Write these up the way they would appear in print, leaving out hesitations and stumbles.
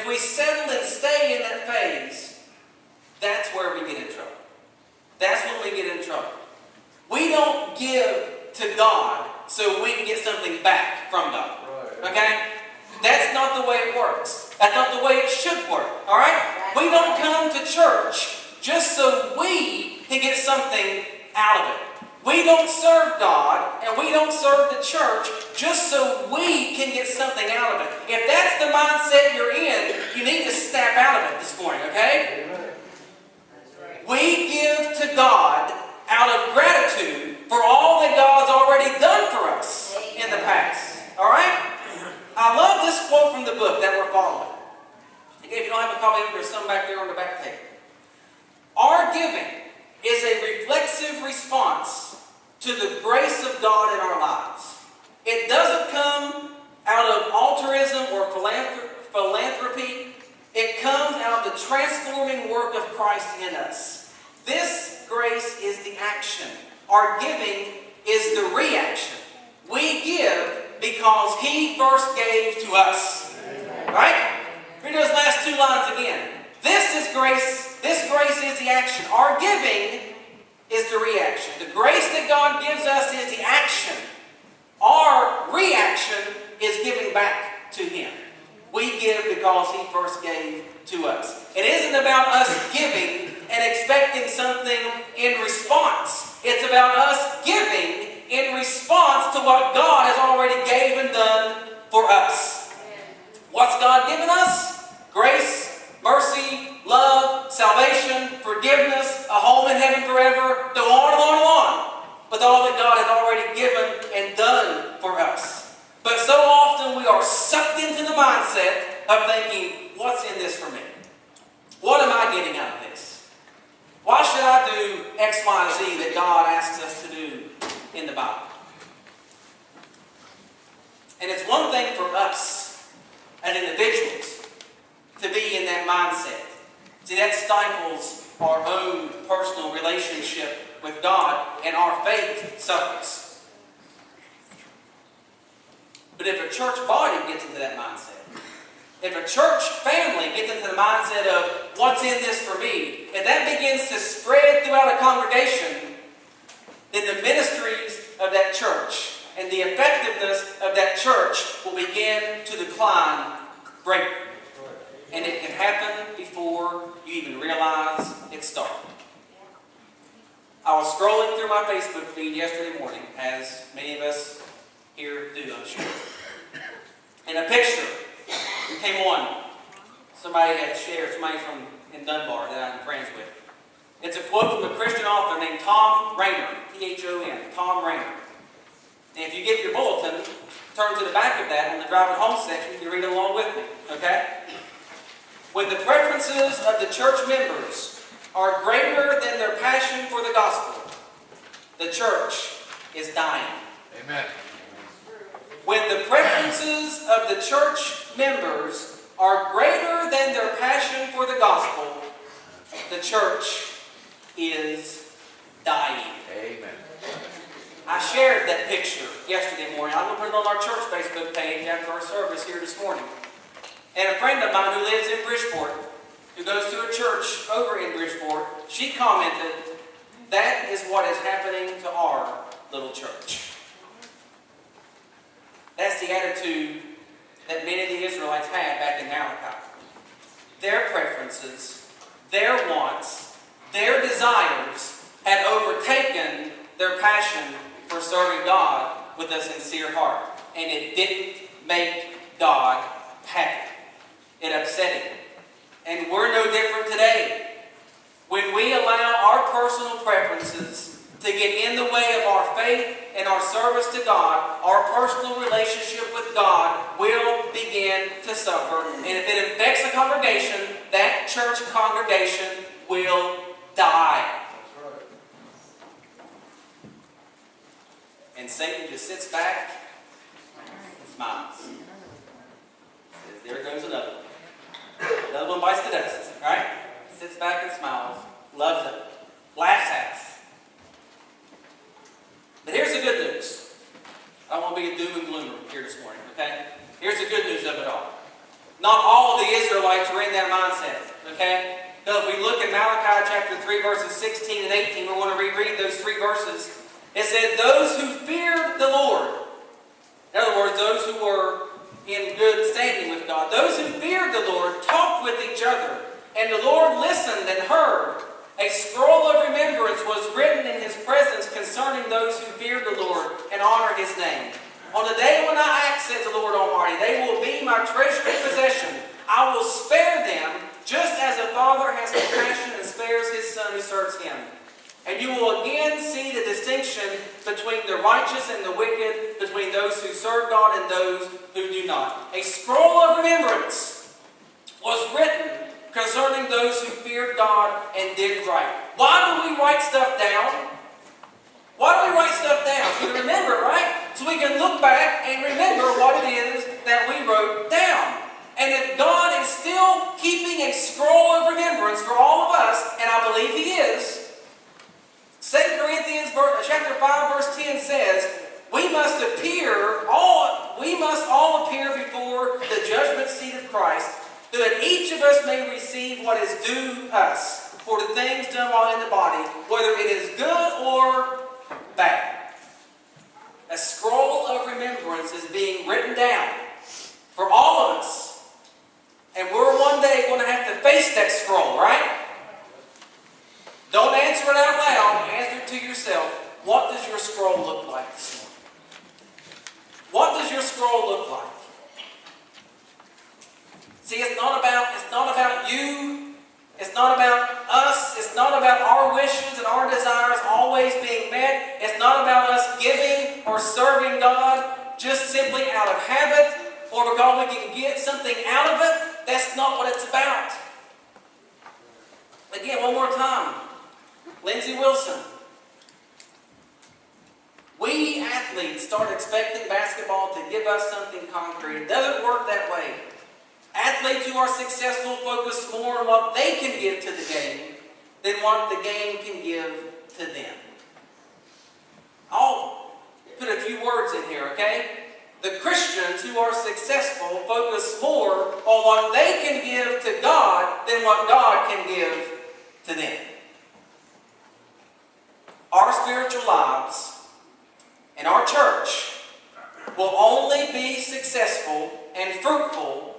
if we settle and stay in that phase, that's where we get in trouble. That's when we get in trouble. We don't give to God so we can get something back from God. Okay? That's not the way it works. That's not the way it should work. Alright? We don't come to church just so we can get something out of it. We don't serve God and we don't serve the church just so we can get something out of it. If that's the mindset you're in, you need to snap out of it this morning, okay? We give to God out of gratitude for all that God's already done for us in the past. Alright? I love this quote from the book that we're following. If you don't have a copy of it, there's some back there on the back table. Our giving is a reflexive response to the grace of God in our lives. It doesn't come out of altruism or philanthropy. It comes out of the transforming work of Christ in us. This grace is the action. Our giving is the reaction. We give because He first gave to us. Right? Read those last two lines again. This is grace. This grace is the action. Our giving is the reaction. The grace that God gives us is the action. Our reaction is giving back to Him. We give because He first gave to us. It isn't about us giving and expecting something in response. It's about us giving in response to what God has already gave and done for us. What's God given us? Grace, mercy, love, salvation, forgiveness, a home in heaven forever, go on and on and on. With all that God has already given and done for us. But so often we are sucked into the mindset of thinking, what's in this for me? What am I getting out of this? Why should I do X, Y, Z that God asks us to do in the Bible? And it's one thing for us as individuals to be in that mindset. See, that stifles our own personal relationship with God, and our faith suffers. But if a church body gets into that mindset, if a church family gets into the mindset of what's in this for me, and that begins to spread throughout a congregation, then the ministries of that church and the effectiveness of that church will begin to decline greatly. And it can happen before you even realize it started. I was scrolling through my Facebook feed yesterday morning, as many of us here do, I'm sure. And a picture came on. Somebody had shared, somebody from in Dunbar that I'm friends with. It's a quote from a Christian author named Thom Rainer, T-H-O-M, Thom Rainer. And if you get your bulletin, turn to the back of that on the driving home section, you can read along with me, okay? When the preferences of the church members are greater than their passion for the gospel, the church is dying. Amen. When the preferences of the church members are greater than their passion for the gospel, the church is dying. Amen. I shared that picture yesterday morning. I'm going to put it on our church Facebook page after our service here this morning. And a friend of mine who lives in Bridgeport, who goes to a church over in Bridgeport, she commented, that is what is happening to our little church. That's the attitude that many of the Israelites had back in Malachi. Their preferences, their wants, their desires had overtaken their passion for serving God with a sincere heart. And it didn't make God happy. It upset Him. And we're no different today. When we allow our personal preferences to get in the way of our faith and our service to God, our personal relationship with God will begin to suffer. And if it affects a congregation, that church congregation will die. And Satan just sits back and smiles. Says, there goes another one. Another one bites the dust, right? Sits back and smiles, loves it, laughs at us. But here's the good news. I don't want to be a doom and gloomer here this morning, okay? Here's the good news of it all. Not all of the Israelites were in that mindset. Okay? So if we look at Malachi chapter 3, verses 16 and 18, we want to reread those 3 verses. It said, those who feared the Lord, in other words, those who were in good standing with God, those who feared the Lord talked with each other, and the Lord listened and heard. A scroll of remembrance was written in His presence concerning those who feared the Lord and honored His name. On the day when I act, says the Lord Almighty, they will be my treasured possession. I will spare them, just as a father has compassion and spares his son who serves him. And you will again see the distinction between the righteous and the wicked, between those who serve God and those who do not. A scroll of remembrance was written concerning those who feared God and did right. Why do we write stuff down? Why do we write stuff down? So we remember, right? So we can look back and remember what it is that we wrote down. And if God is still keeping a scroll of remembrance for all of us, and I believe He is, 2 Corinthians chapter 5 verse 10 says, we must all appear before the judgment seat of Christ, so that each of us may receive what is due us for the things done while in the body, whether it is good or bad. A scroll of remembrance is being written down for all of us. And we're one day going to have to face that scroll, right? Don't answer it out loud. Answer it to yourself. What does your scroll look like this morning? What does your scroll look like? See, it's not about you. It's not about us. It's not about our wishes and our desires always being met. It's not about us giving or serving God just simply out of habit or because we can get something out of it. That's not what it's about. Again, one more time. Lindsey Wilson. We athletes start expecting basketball to give us something concrete. It doesn't work that way. Athletes who are successful focus more on what they can give to the game than what the game can give to them. I'll put a few words in here, okay? The Christians who are successful focus more on what they can give to God than what God can give to them. Our spiritual lives and our church will only be successful and fruitful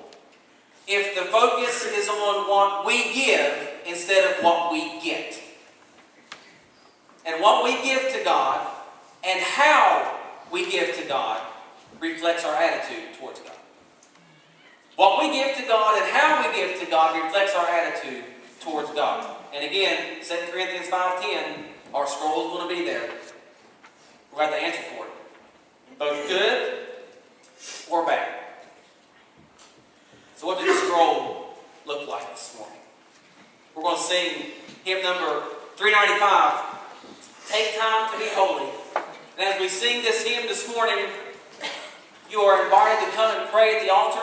if the focus is on what we give instead of what we get. And what we give to God and how we give to God reflects our attitude towards God. What we give to God and how we give to God reflects our attitude towards God. And again, 2 Corinthians 5:10, our scroll is going to be there. We're going to have to answer for it. Both good or bad. So what does the scroll look like this morning? We're going to sing hymn number 395, Take Time to Be Holy. And as we sing this hymn this morning, you are invited to come and pray at the altar.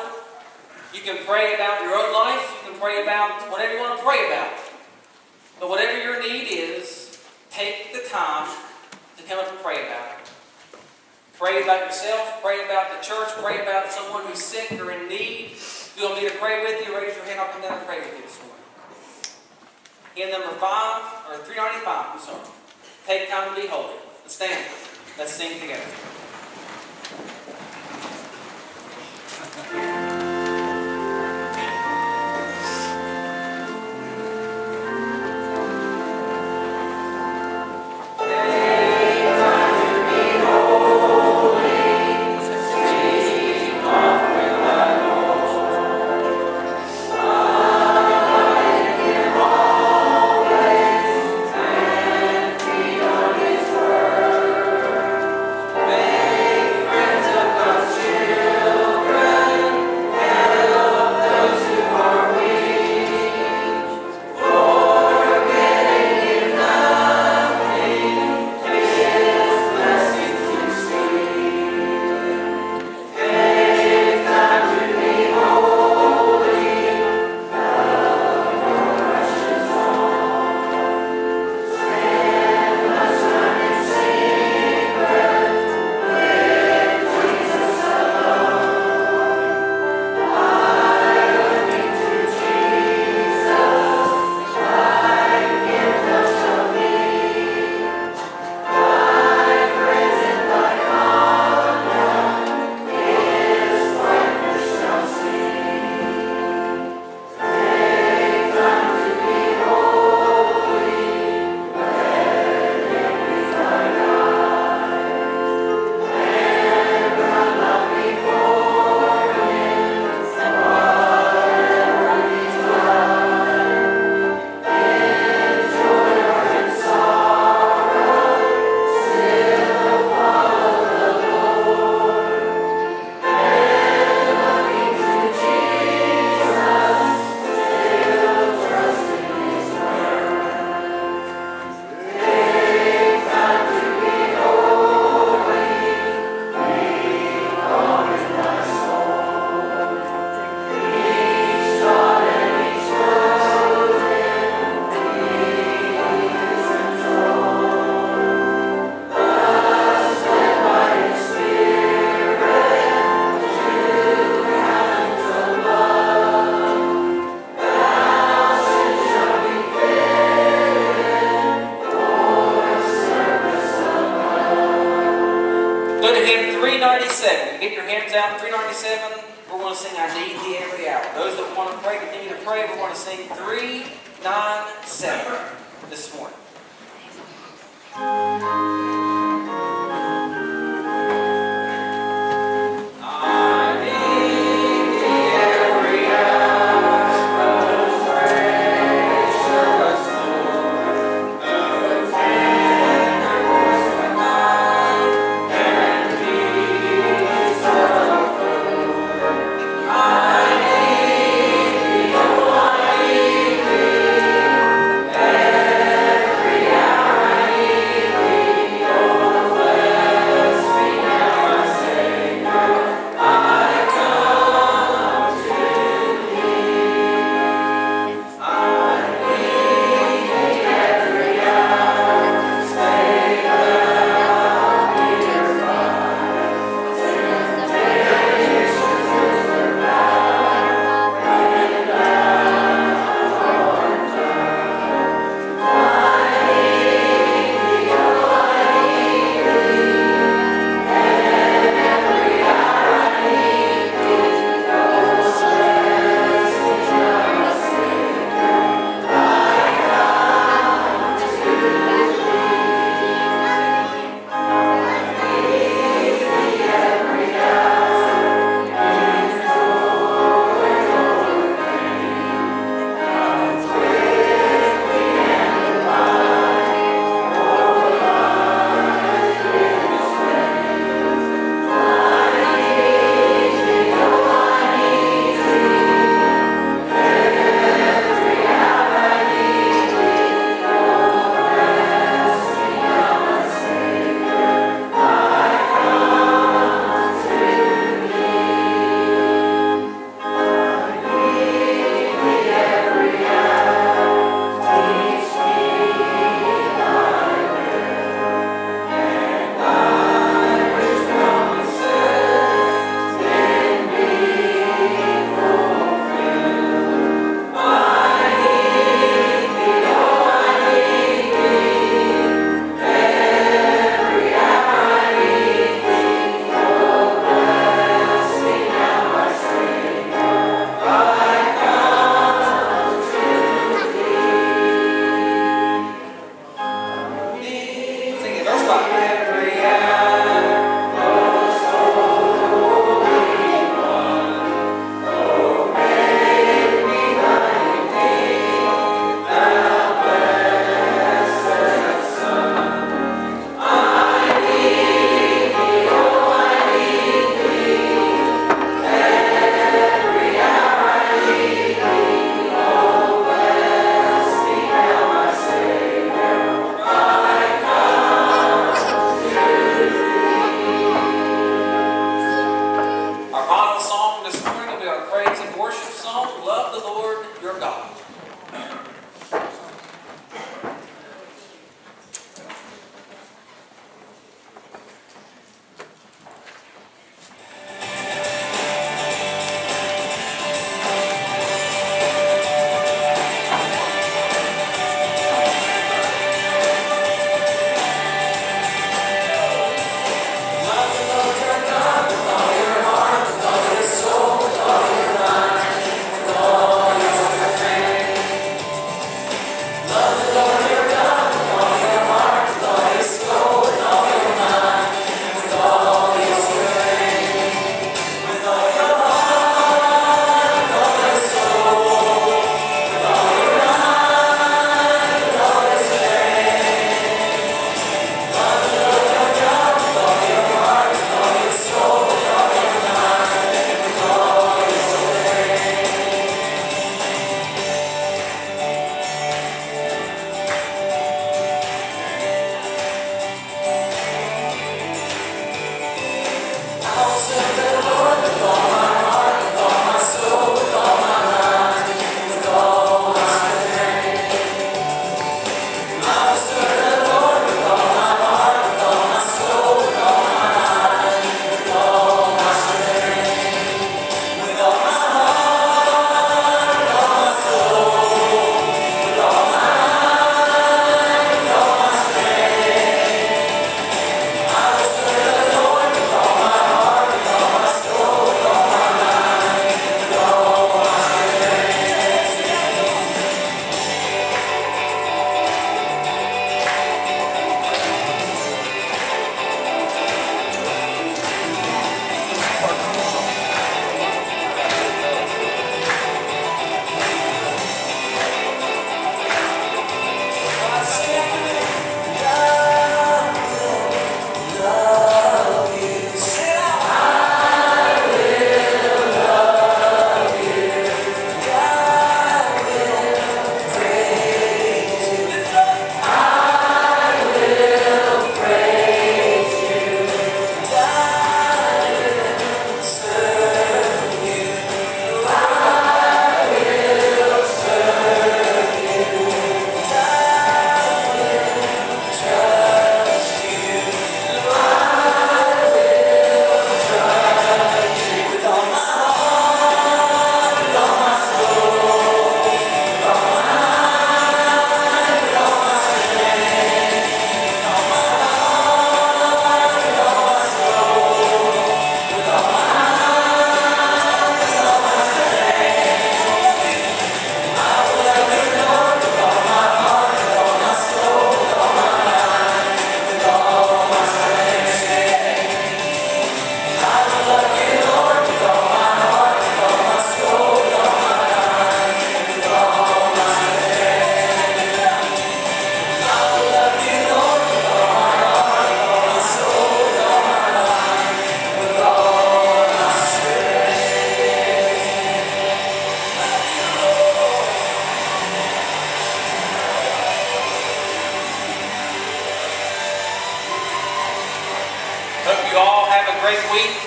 You can pray about your own life. You can pray about whatever you want to pray about. But whatever your need is, take the time to come up and pray about it. Pray about yourself. Pray about the church. Pray about someone who's sick or in need. If you want me to pray with you, raise your hand. I'll come down and pray with you this morning. Hymn number 395, I'm sorry. Take time to be holy. Let's stand. Let's sing together. Amen. 97, we're going to sing I Need Thee Every Hour. Those that want to pray, continue to pray. We're going to sing 397 this morning. Every hour I need thee.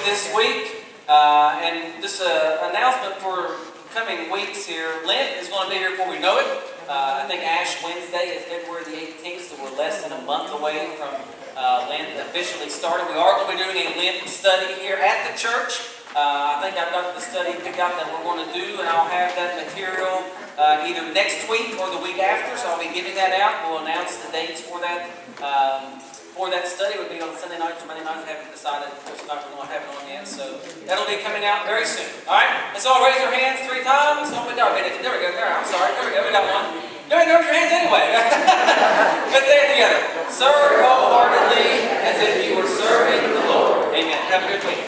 this week. And just an announcement for coming weeks here. Lent is going to be here before we know it. I think Ash Wednesday is February the 18th, so we're less than a month away from Lent officially starting. We are going to be doing a Lent study here at the church. I think I've got the study picked out that we're going to do, and I'll have that material either next week or the week after, so I'll be giving that out. We'll announce the dates for that. For that study. It would be on Sunday night or Monday night. I haven't decided. Of course, not going to have it on yet, so that'll be coming out very soon. All right? And so I'll raise your hands 3 times. Oh, there we go. There, I'm sorry. There we go. We got one. Go ahead and raise your hands anyway. Let's say it together. Serve wholeheartedly as if you were serving the Lord. Amen. Have a good week.